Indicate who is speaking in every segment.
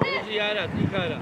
Speaker 1: Easy ara, tikara.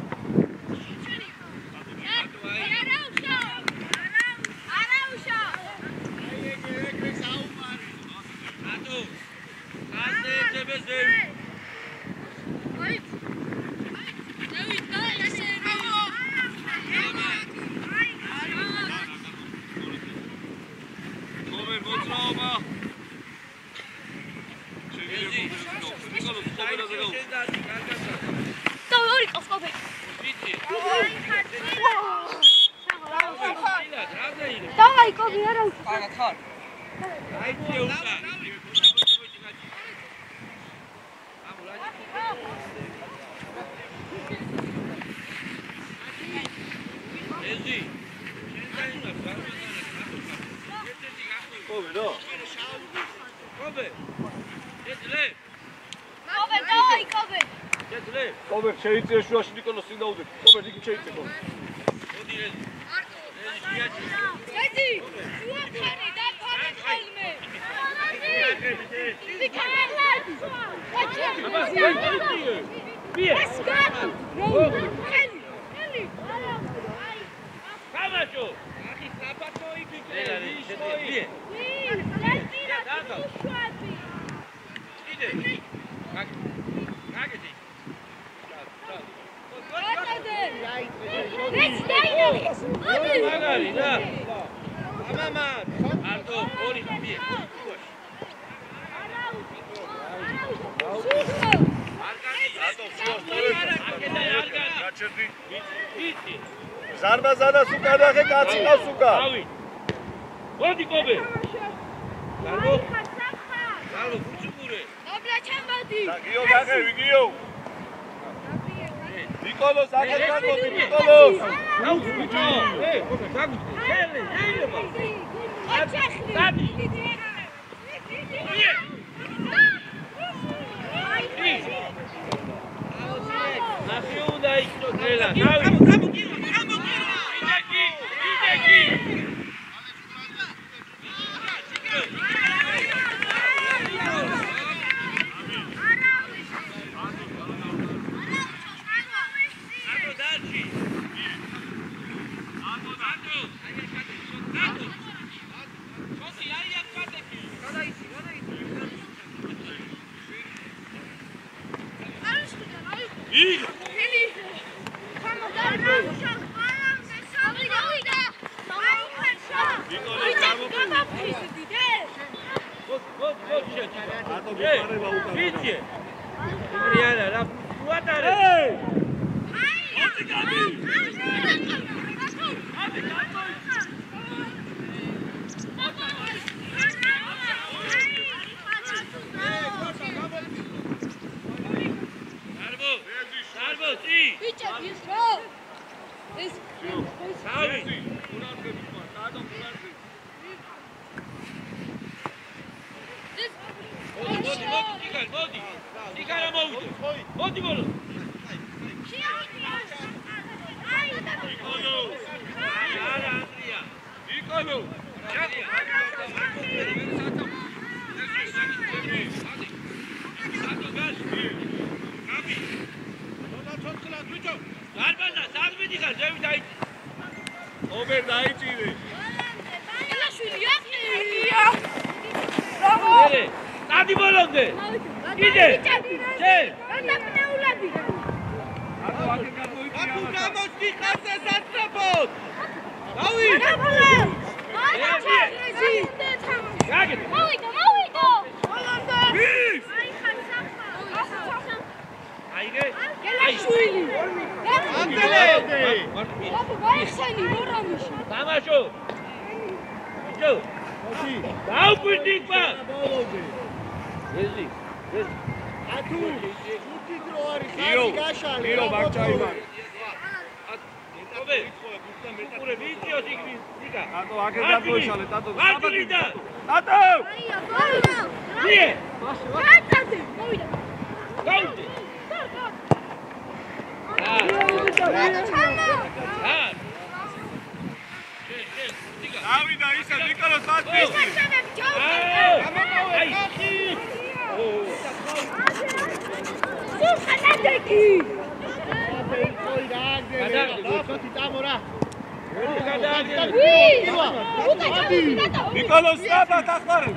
Speaker 2: Давай, Коби, я раз.
Speaker 3: Kobe, შეიძლება შუაში ნიკოლოს წინ დაუდეთ. Kobe, ნიკი შეიძლება.
Speaker 1: მოდი ეს.
Speaker 2: ედი, შუახარი დაფარე ხოლმე. ვიქალად.
Speaker 1: Камачо. Ахი საფათო იფიქრე. Magari, da. Mama, alto, ori, bie.
Speaker 3: ზარბა ზადას უკან ახე კაცი ყავს უკან.
Speaker 1: ავი. მოდი კობე. გარბო. გარბო ფუჭურე.
Speaker 2: აბლა ჩამბადი.
Speaker 3: და გიო გახევი გიო. ნიკოლოს ახე გაგოდი ნიკოლოს.
Speaker 1: აუ ბიჭო. კობე გაგუდი. შელე, შეიძლება.
Speaker 2: აჩახლი.
Speaker 1: დადი. ნახე უნდა იქნო ტრელა.
Speaker 2: Ai,
Speaker 3: ნიკოლოს საბა დახმარე.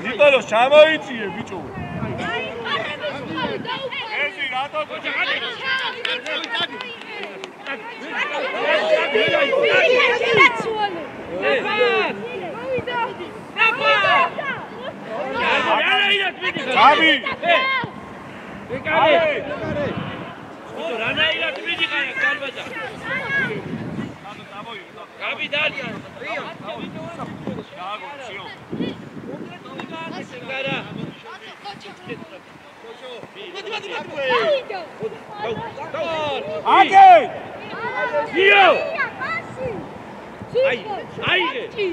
Speaker 3: ნიკოლოს ჩამოიწიე ბიჭო. ეზი რატო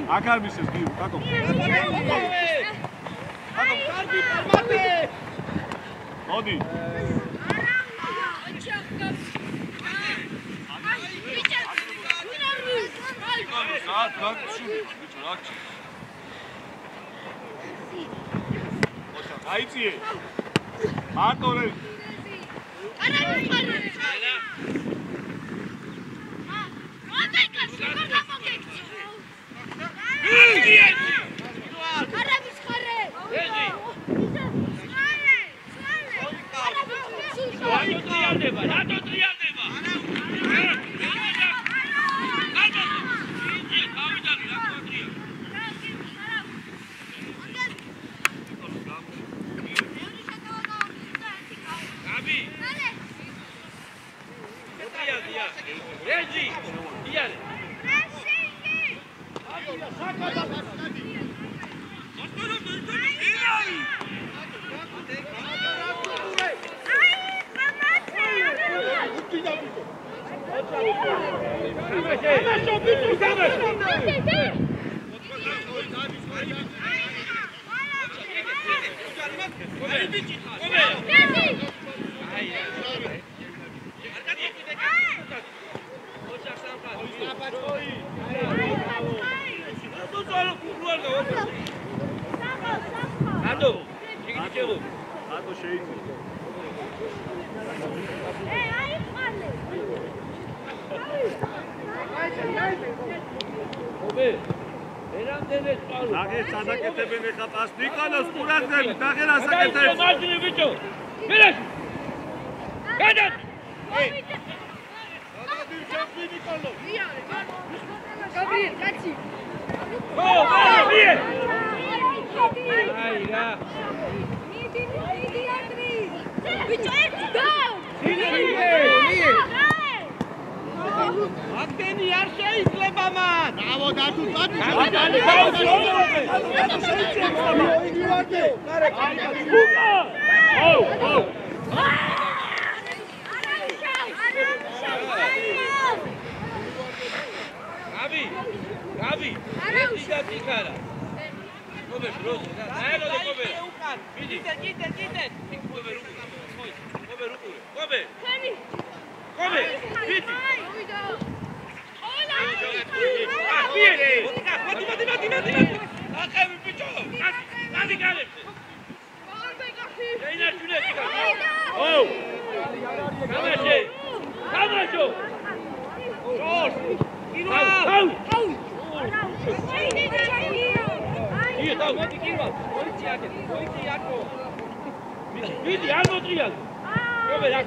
Speaker 3: Akar mısınız diyor, takım. Hadi. Saat kalk şunu. Lütfen aç. Haydi. Art oraya. Ado შეიძლება. Nage sadaketeben ეხა პას ნიკოლოს ყურადღებით ნახე რა საკეთებს.
Speaker 1: მარჯვნივ ბიჭო. მერაში. გადად.
Speaker 2: გაბრიელ, კაცი.
Speaker 1: ო, მიე. აი რა.
Speaker 2: მიდი აკრი. ბიჭო, ერთი და.
Speaker 1: მიე.
Speaker 4: აკდენი არ შეიძლება მან.
Speaker 3: დავო დათუ დათუ.
Speaker 1: Gabi. Tikara. Come brother. Dai, lo come. Vedi. Gite. Come. Come. Vedi. Mati. Acá mi picho. Dai gale. Dai na chule. Oh. Camacho. Short. Au. Hier, da, mit Kiwa. Polizia. Vidi, almo trial. Come da.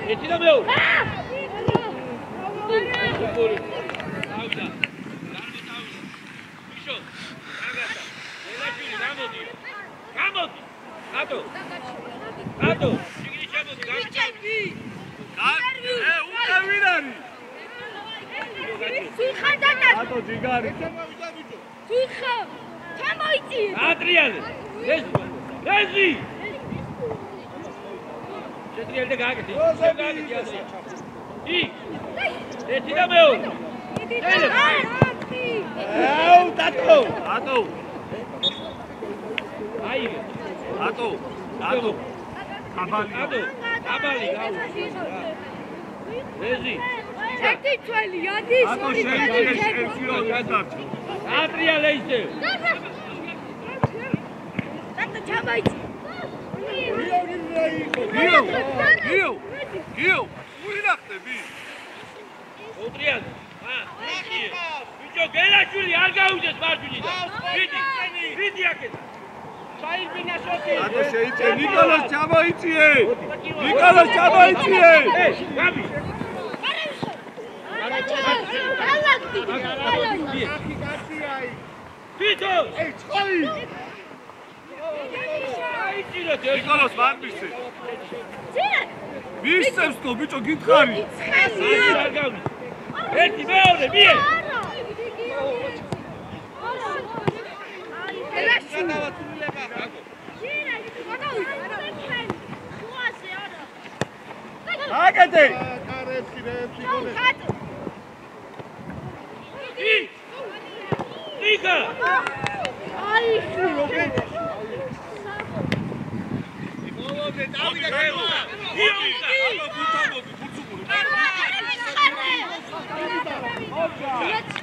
Speaker 1: E ti da meu. Pisho. Agata. Ela chuli, namodi. Namodi. Ato. Chigri chamodi.
Speaker 3: უკავინარი.
Speaker 2: სულხან დატა.
Speaker 3: ატო ჯიგარი.
Speaker 2: სულხან. ჩამოიწიე.
Speaker 1: ატრიალე. ლეზი. შეტრიალე გაგეთი. გაგეთი აზრი. ერთი და მეორე.
Speaker 3: აუ დატო. ატო.
Speaker 1: აი.
Speaker 3: ატო.
Speaker 1: აბალი გაუ. ლეზი.
Speaker 2: ერთი თვალი ადის.
Speaker 3: ატო შეიძლება ეფირო გადარჩა.
Speaker 1: ატრიალე ისე.
Speaker 2: დატა ჩამოიწიე.
Speaker 3: გიო, უინახტები.
Speaker 1: ოტრიალე. ბიჭო, გელაჩული არ გაუძეს მარჯვნიდან. ვიდი აქეთ.
Speaker 4: ჩაიბინა შოთი.
Speaker 3: ატო შეიძლება ნიკოლოს ჩამოიწიე.
Speaker 1: გაბი. ბიჭო,
Speaker 3: ნიკოლოს მან მისცე. მისცემს თო ბიჭო გითხარი.
Speaker 1: არ გავი. ერთი მეორე მიე.
Speaker 3: აკეთე.
Speaker 1: ნიკა.
Speaker 2: აი.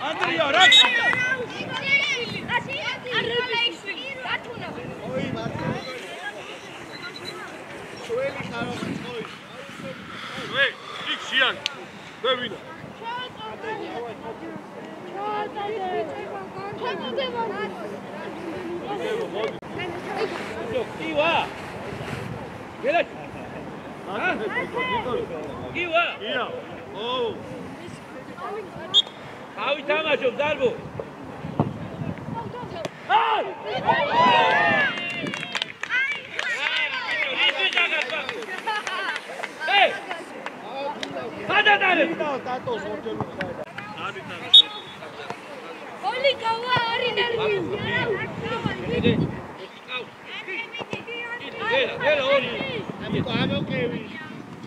Speaker 1: Andrea, raxi. Xian. Bevina. Kiwa. Gel. Ha? Kiwa.
Speaker 3: Ia. Oh.
Speaker 1: Avi tamaşov darbo. Ay! Hey! Hadi dale.
Speaker 2: Oli kawa orinali.
Speaker 1: Gel oli.
Speaker 3: Amo kevi.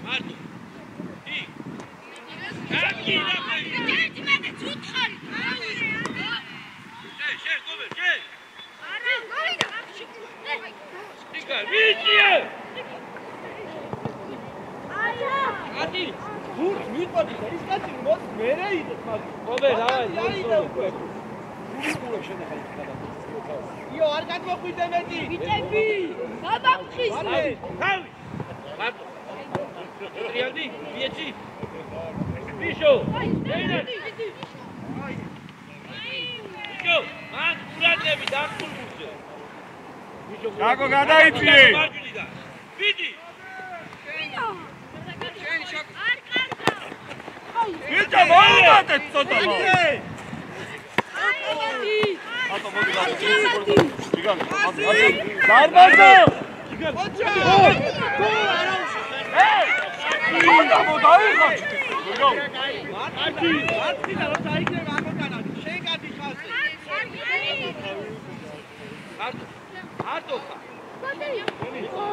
Speaker 1: Hadi. Aqui na frente. Gel, come, gel. Diga, vicia. Hadi.
Speaker 4: Vur, mit var. კაცი მოც მერე იდეთ მაგ.
Speaker 3: ობე, დავაი.
Speaker 4: აიდა უკვე. იო, არ გადმოხვიდე მეტი.
Speaker 2: ვიტები. გაბამხის.
Speaker 3: თავი. მარტო. ტრიალდი, ვიეჩი. ბიშო. ენა. ბიშო, მან ურადები დახტულზე. ბიშო.
Speaker 1: გაგო გადაიწიე.
Speaker 3: ვიდი.
Speaker 2: არ კარგა.
Speaker 1: ვიჭა მოუმატეთ ცოტა.
Speaker 3: ატო მოდი გასწრაფი. გიგან.
Speaker 1: დარბაზო.
Speaker 4: ოჩა.
Speaker 1: მოდა მოდა.
Speaker 4: მარტი და რა დაიქნება ამოგანა. შენ გადი ხალხი. არტო.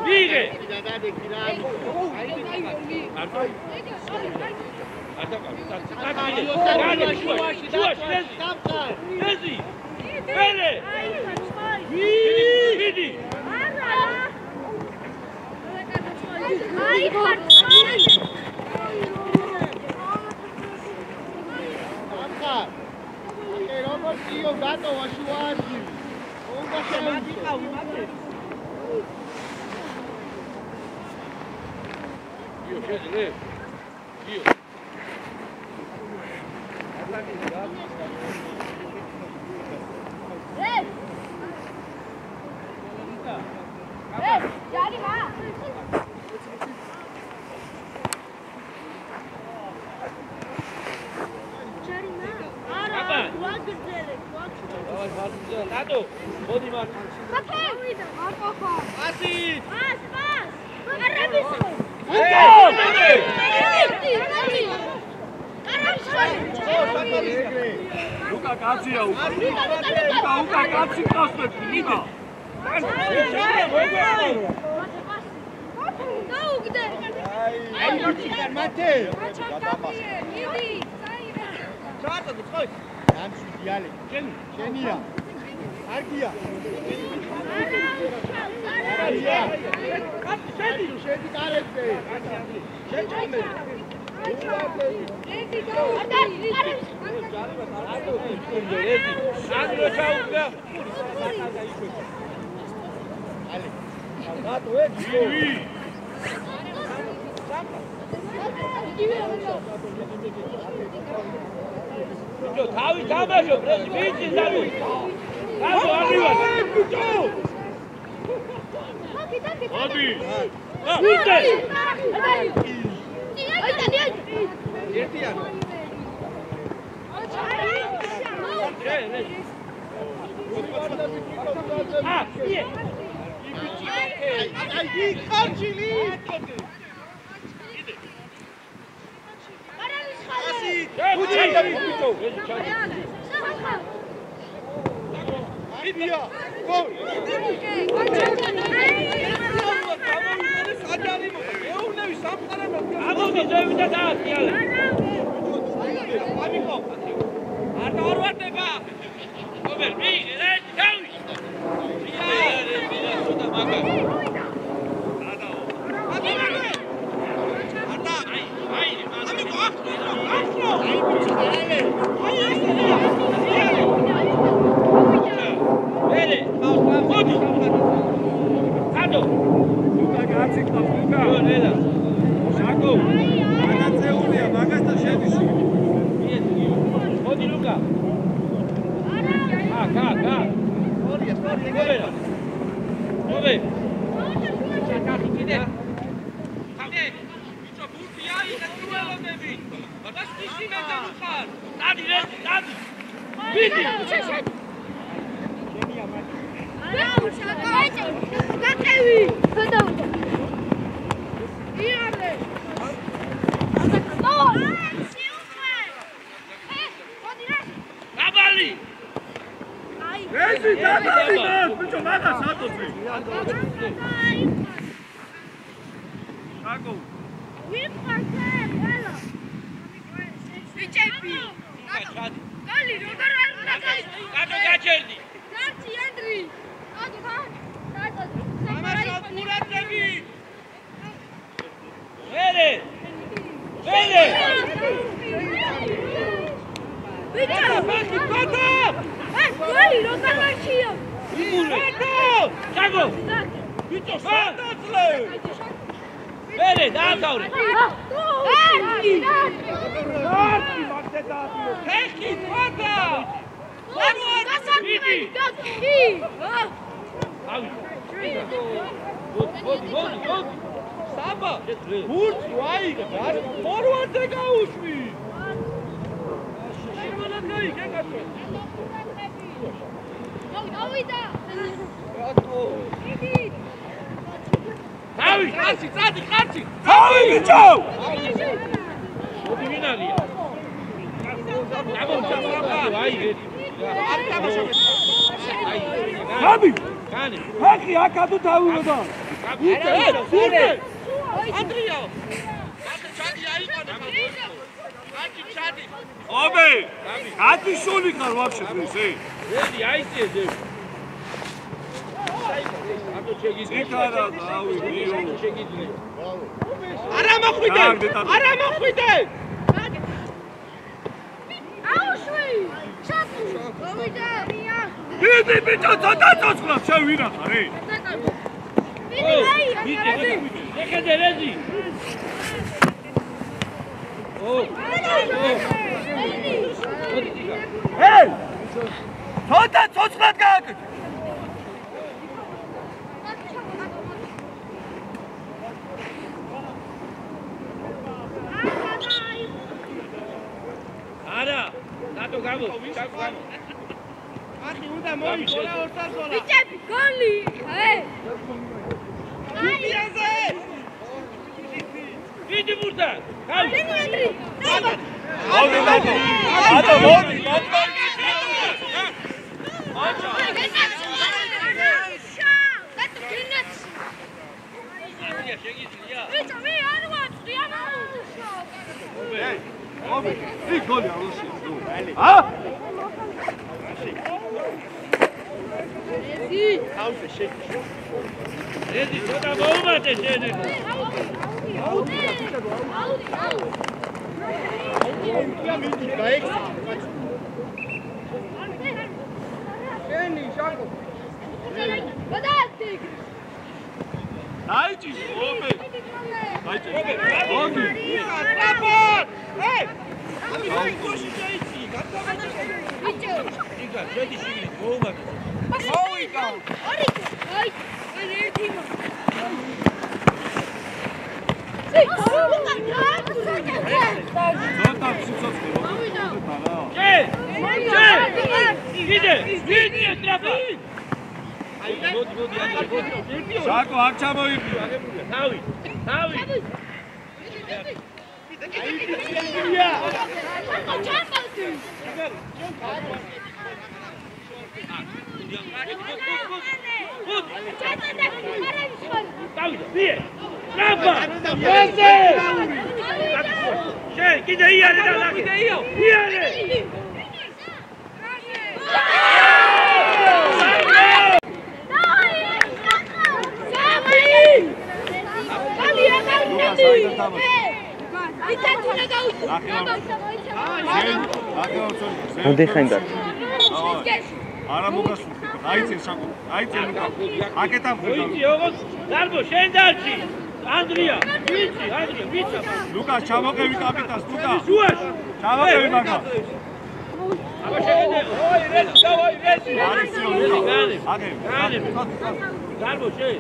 Speaker 3: ვიღე. ეზი. ვერე. ვიდი.
Speaker 2: აი
Speaker 4: როგორ ძიო გატოვა შუაში. უნდა შემაგიყავი მაგე.
Speaker 3: იო, შეძლე. იო.
Speaker 2: ჯარი მა.
Speaker 3: ნატო, მოდი მარ.
Speaker 2: ხაფევიდა, აკახა.
Speaker 4: ასი.
Speaker 2: ას. არაბისო.
Speaker 1: უკა კაცია უკა. უკა კაცი ყავს იდა.
Speaker 2: დაუგდე.
Speaker 4: აი როჩიკარ მათე.
Speaker 2: იდი, საირა.
Speaker 4: ჩაატო წყოი. ამში დიალე. შენია. არგია. არგია. შედი კარეთზე. შეჭამე.
Speaker 2: ეზი გო.
Speaker 3: სანდრო ჩაუდგა.
Speaker 4: ნატო ეჯი.
Speaker 3: ბიჭო, თავი თამაშობ, რეზი ვიცი ზალო. გაბო აღივარ. ბიჭო. მოდი. ვიტე.
Speaker 4: ერთიან.
Speaker 3: იე.
Speaker 4: აი ხარჯილი.
Speaker 3: ბიჭო, რეზი ჩადი.
Speaker 4: იდია. გოლ. საჯარი მეუნები სამყარო.
Speaker 3: ამოდი ზევიდა დაასიალე.
Speaker 4: ამიკო. არ დავარვარდება.
Speaker 3: ობერ, ვიღე, რეზი თავი. იარე, მირასოდა მაგა. მერე
Speaker 2: ვიჭო
Speaker 3: ბატა
Speaker 2: გოლი რო გამარჩიო
Speaker 3: ბატა ჩაგო ვიჭო სანდაცლე მერე დააკავრე
Speaker 2: არტი
Speaker 3: მაგდე დააპირო ფეხი ბატა
Speaker 2: გასაგები გასი
Speaker 3: ავი მოდი საბა ბურთი ვაიგე ფორვარდზე გაუშვი შემონაკაი გეკაცო
Speaker 2: დავიდა
Speaker 3: თავი კაცი კაცი
Speaker 1: თავი ბიჭო
Speaker 3: მოდი ვინ არია ვაიგე
Speaker 1: ხაბი
Speaker 3: კანი
Speaker 1: ხახი აკადო თავუროდა
Speaker 3: ანდრია
Speaker 4: ჩადი აიყანა ჩადი
Speaker 1: ობე ათი შული ხარ ვაფშე ესე
Speaker 3: რედი აიწიე ძე აბა შეგიძლია
Speaker 1: იქარა დავი მიო
Speaker 3: შეგიძლია
Speaker 4: არა მოხვიდე
Speaker 2: აუშვი ჩატუ გავიდა მია
Speaker 1: დიდი ბიჭო ცოტა წოცხლა შენ ვინა ხარ ე
Speaker 3: ეხედე რედი
Speaker 1: ჰეი ცოტა წოცხლად გააკეთე
Speaker 3: არა დატო გამო
Speaker 4: ახი უნდა მოიგონა ორთაზოლა
Speaker 2: ბიჭები გოლი
Speaker 4: გიაზე
Speaker 3: დიდი ბურთა გავი
Speaker 2: დიმიტრი
Speaker 1: მოდი მოდი
Speaker 3: შეგიძლია
Speaker 2: ბიჭო მე არ ვაწვდი
Speaker 1: ობე ი გოლი აროსი ა
Speaker 4: თავზე შეგი
Speaker 3: რედი ცოტა მოუმატე შენ
Speaker 4: შენი შაკო
Speaker 1: დაიჭი ობე დაიჭი მოდი
Speaker 3: იგა შედი შიგნით მოუმატე
Speaker 1: ცოტა ციცოცხლე
Speaker 3: მოდი
Speaker 1: შაკო არ ჩამოიგია
Speaker 3: თავი დავიდა ბიე ტრაფა შენ კიდე იარე და კიდე იარე
Speaker 5: Onde ხენდა?
Speaker 1: არა მოგასულეთ. აიწე საკო. აიწე ლუკა. აკეთან ხედავ.
Speaker 3: ვიცი როგორც დარბო შენ დარჩი. ანდრია, ვიცი.
Speaker 1: ლუკა ჩამოყევი კაპიტანს, ლუკა.
Speaker 3: შუაში.
Speaker 1: ჩამოყევი მაგა.
Speaker 3: აბა შეგედე. ოი, რედი, დავაი, რედი.
Speaker 1: არისიო ლუკა. აგები.
Speaker 3: დარბო შენ.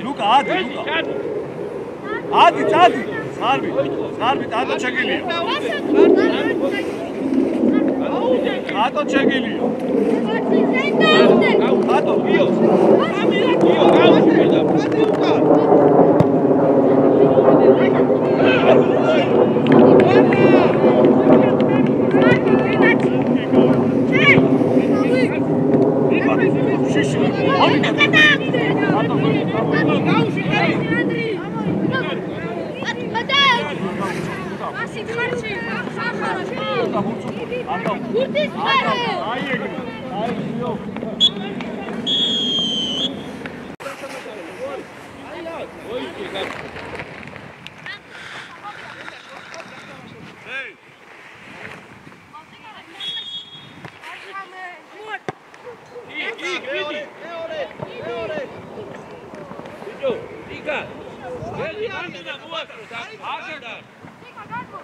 Speaker 1: ლუკა, ადი, ლუკა. ადი, წადი. სარბი, ატო ჩეგილია. ატო ჩეგილია. ატო, გიო. გიო, გავუშვიდა.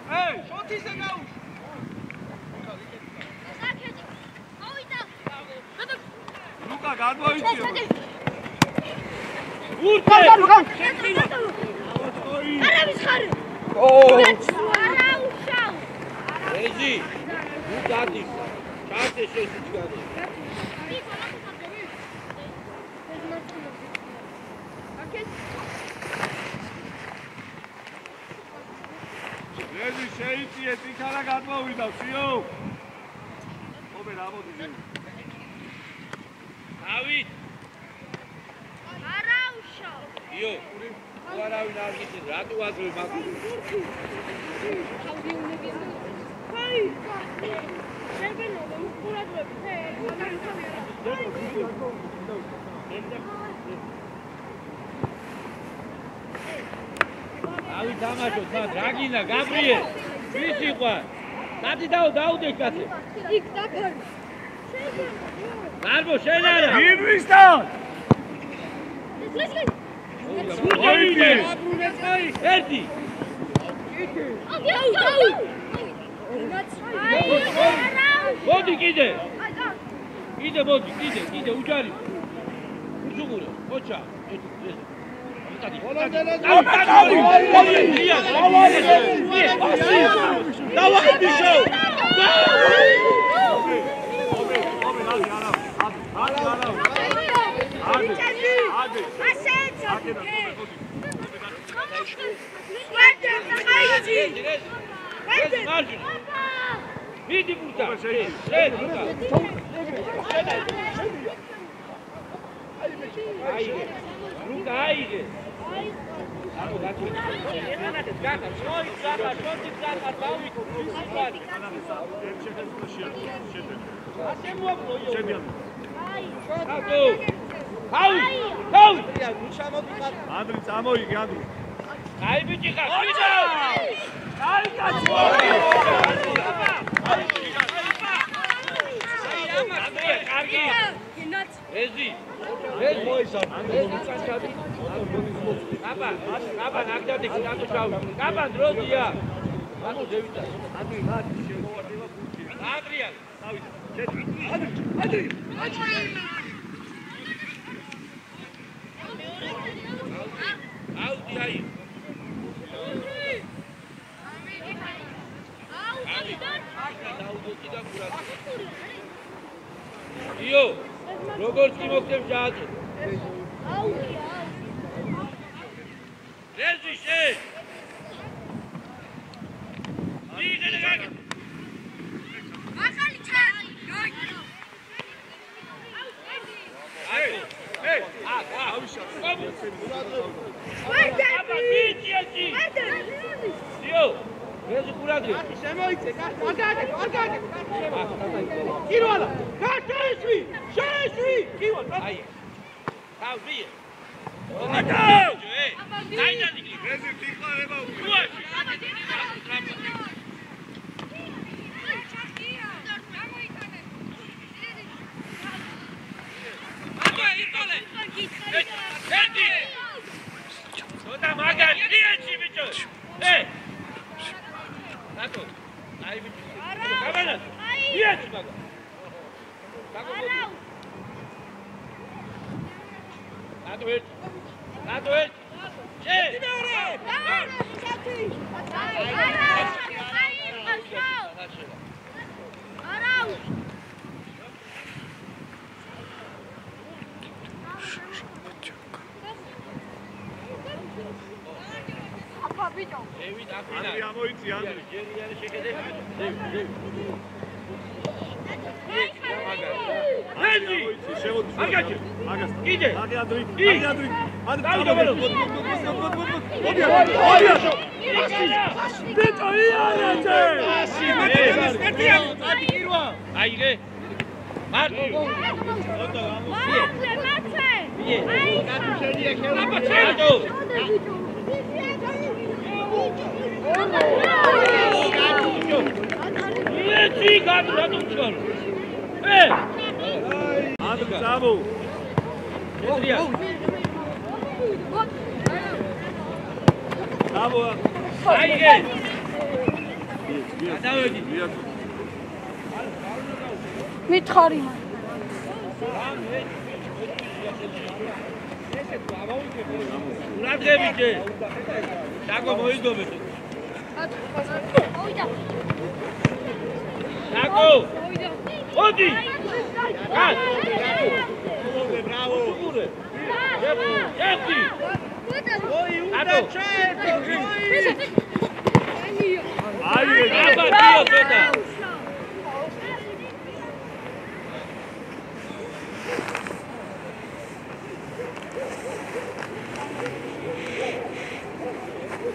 Speaker 4: შოთისე გაუშვ.
Speaker 1: ლუკა გადმოიწიო.
Speaker 3: ურთე.
Speaker 2: არავის ხარი. არა უშავ.
Speaker 3: ეჟი. ნუ გადი. ჩარტე შეშიც გადი.
Speaker 1: რეჟი შეიწიე ტიქარა გადმოვიდა სიო. ობე რა მოდი.
Speaker 3: დავით.
Speaker 2: არა უშავ.
Speaker 3: იო. უარავინ არ გიცი რატო აძლევ მაგ.
Speaker 2: აი. შეგენობა უყურადღებით.
Speaker 3: ავი დამაშოთ მაგ რაგინა გაბრიელ. ვის იყვარ? დადი დაუდე კაცი.
Speaker 2: იქ დაფარი.
Speaker 3: ნარბო შენ არა.
Speaker 1: გირვისთან.
Speaker 3: ერთი. მოდი კიდე. კიდე მოდი, კიდე უჯარი. უზუგურე, ოჩა. დავაი ბიშო. Vidi puta. Luca aire. Amo daqui. Gata, soi gata, soti gata, David.
Speaker 1: ანდრი წამოიგე ანდრი.
Speaker 3: აი ბიჭი ხარ. აი კაცო. კარგი. ეზი. ეს მოისამ. ეს წანჩადი. აბა, ნაგდადი გიტანო ჩავი. აბა, დროზია. ანუ დევიდა. ანდრი, მათი შემოვარდება ფუჭი. ანდრია, დავიდა. ანდრი. აუდი აი. იო, როგორც კი მოგდებ ჯაძე. რეჟი შე. მიგდე გაგი.
Speaker 2: ახალი ჩანი.
Speaker 3: ეი, ავიშა. აბა, ბიჭი. იო. ეს ყურადღე.
Speaker 4: შემოიწე, კარგად. კირვალა, გაშეშვი, შეშვი. კირვალა.
Speaker 3: აი. თავი.
Speaker 1: აკა!
Speaker 3: დაიჯანი.
Speaker 1: რეჟი ტიხარება უკვე.
Speaker 3: უაში. აბა, იტოლე. ერთი. ცოტა მაგარი, დიაჩი ბიჭო. ნატო. აი ბიჭო. გაბანა. დიაჩი მაგა. ნატო ერთ. შე. ევით აფინა.
Speaker 1: ანდრი ამოიწი ანდრი.
Speaker 3: ჯერიანი შეკედე. დევი.
Speaker 1: ანდრი ამოიწი შემოდი.
Speaker 3: აგაჭი.
Speaker 1: მაგასთან.
Speaker 3: კიდე.
Speaker 1: აგე ანდრი.
Speaker 3: კი.
Speaker 1: ანდრი. ბეტო იარეთე.
Speaker 3: აიგე. მარტო.
Speaker 1: ანდრი წამო.
Speaker 3: აიგე. დავედი.
Speaker 2: მითხარი მან.
Speaker 3: ურადღები ჯე. დაგო მოიგდობეთ.
Speaker 2: მოვიდა.
Speaker 3: დაგო. მოდი. გას.
Speaker 4: ბრავო.
Speaker 3: ერთი.
Speaker 4: ოი უნდა ჩაერთო.
Speaker 1: აი
Speaker 3: აბა დიო ცოტა.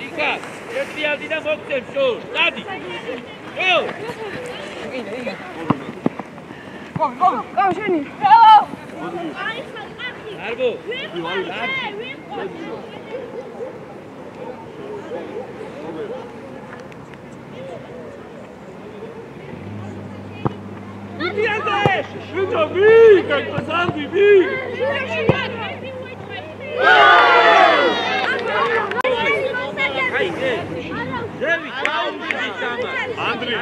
Speaker 3: იკა, ერთი ალდი და მოგცემ შორს. დადი. გო.
Speaker 2: კო შენი. ბრავო.
Speaker 3: არბო.
Speaker 1: Vito, vica, Salvi, vica! Andri,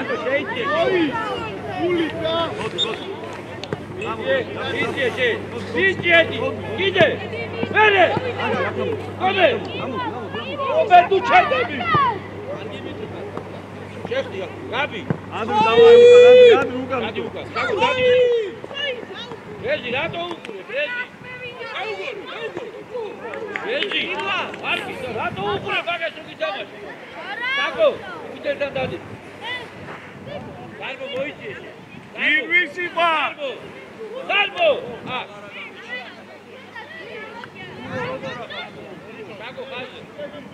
Speaker 3: Gabi,
Speaker 1: Andri, Andri,
Speaker 3: Lukas. Rezi, rato ukure, Rezi. Rezi, Markisa, rato ukure, bagasu gitamash. Tako, iterdan dadi. Darbo moichi.
Speaker 1: Invisiba!
Speaker 3: Darbo! Ah.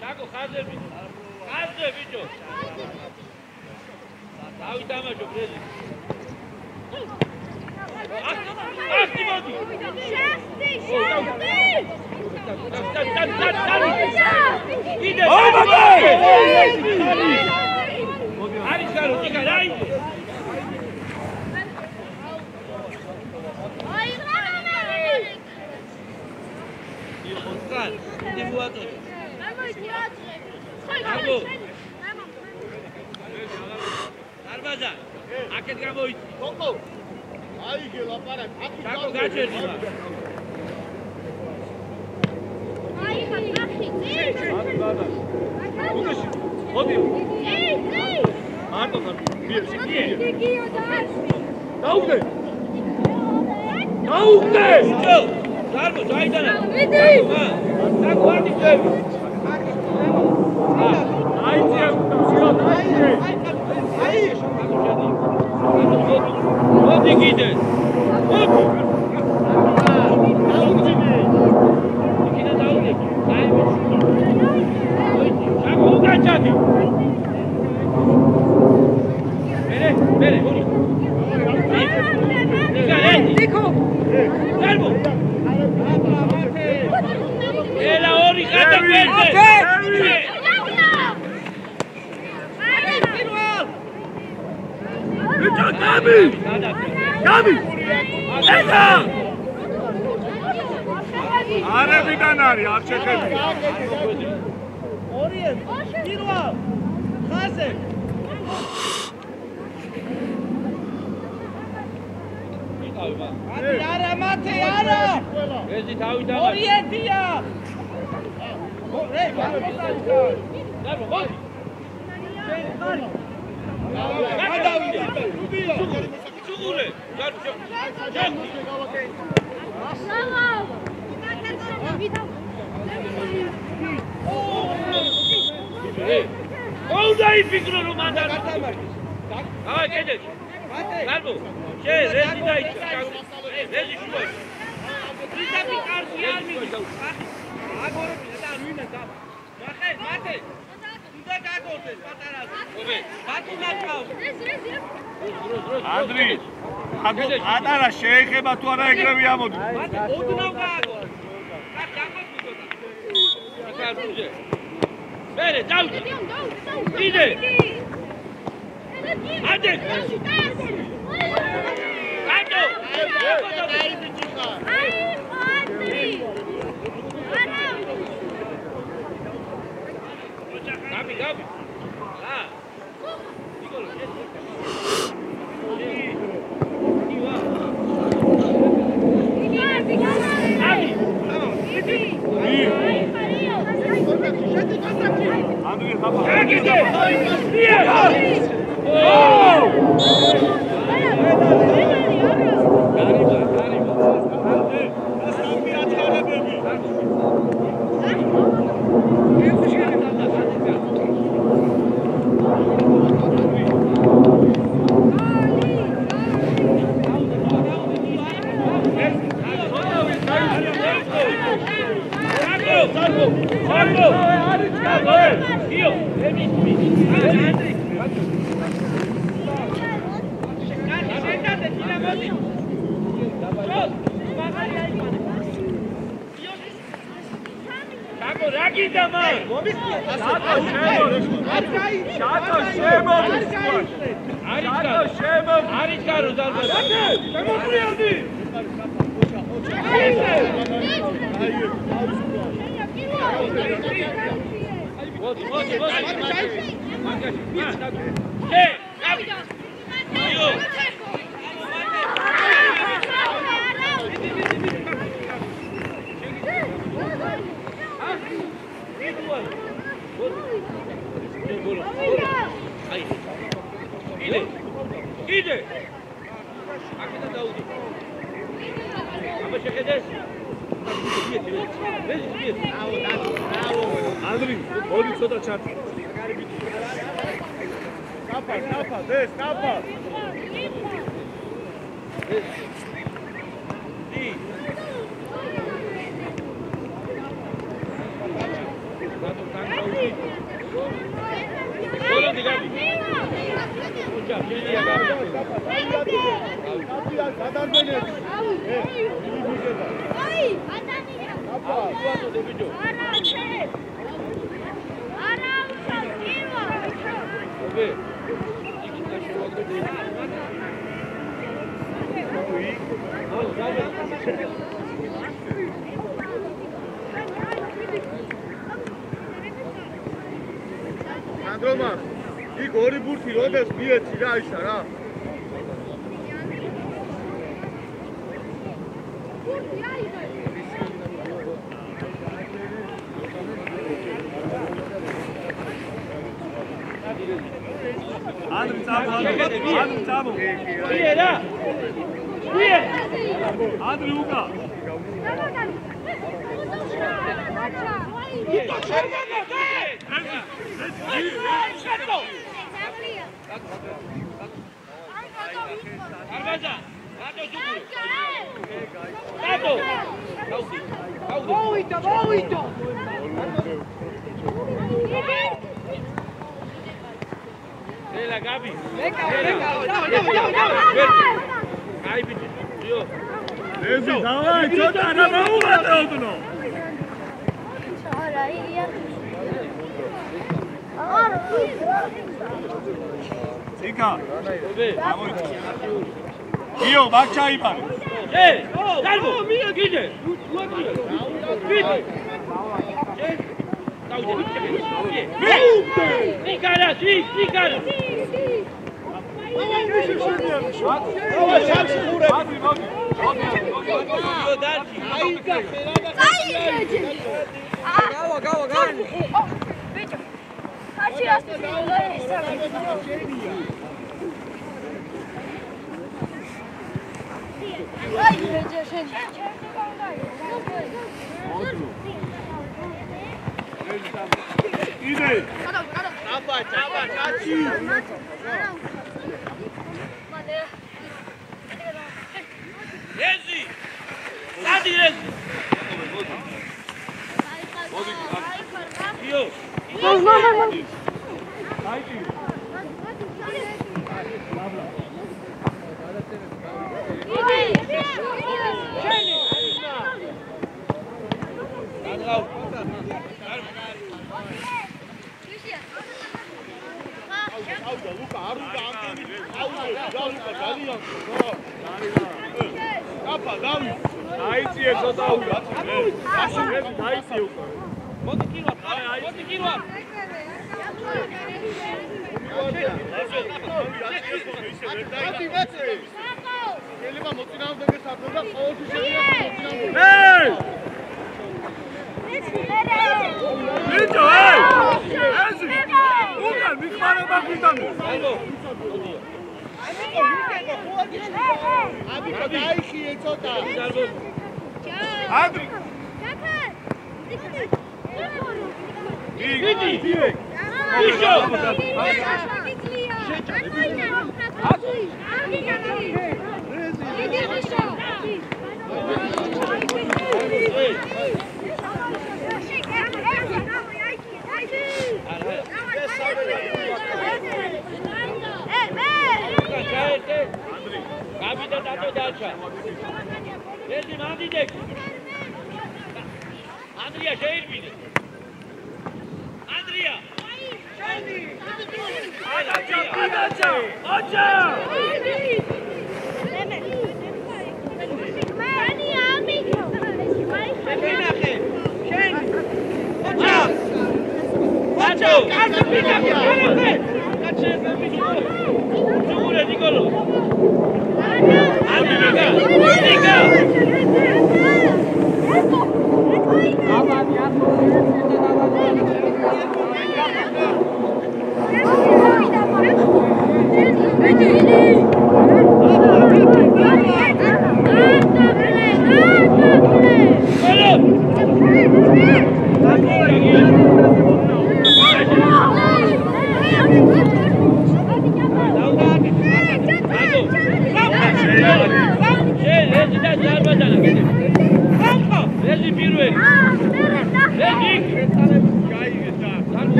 Speaker 3: Tako, Hazel. Hazel, bicho. Davi damasho, Rezi. Asti modi. Ide. Ari shalo, tika dai. Oscar, ide buato. Bravo. Darvaza. Aket gamoitsi.
Speaker 4: კოკო. აიგე ლაპარაკ.
Speaker 3: Tako gačerdi.
Speaker 1: Modi. Marto khar. Daude.
Speaker 3: Darbo, daidana. Tako adi jevi.
Speaker 1: Aizie, aizie.
Speaker 3: Modi gide. Modi. Gide daude. Tako ugačadi. Bere, ori. Diko. Darbo. Ela ori gata perde.
Speaker 1: Gabi! Ega! Arabიდან არის, არ შეხები.
Speaker 4: ორიე. პირველ. ხაზე. არა მათე არა.
Speaker 3: Rezi თავი და.
Speaker 4: ორიეთია.
Speaker 3: Darbo, modi. Sugure, Darbo. Onda იფიქრო რომ მანდარ. აი, კედეში. Darbo, შე რეზი დაიჭრა. რეზი შუა. ისეთი კარგი არ მიგდო. აგორები და რუინა და. მათე. უნდა გაგორდეს პატარაზე. ობე, ბატონად ყავს.
Speaker 1: Andri, ატარა შეეხება თუ არა ეგრევე ამოდი.
Speaker 4: მათე ოდნავ გააგორ.
Speaker 3: გაგორდე. Bere, daude. Ide. Ade. Gato. Gabi. Ah. Dico,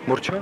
Speaker 5: Morcha?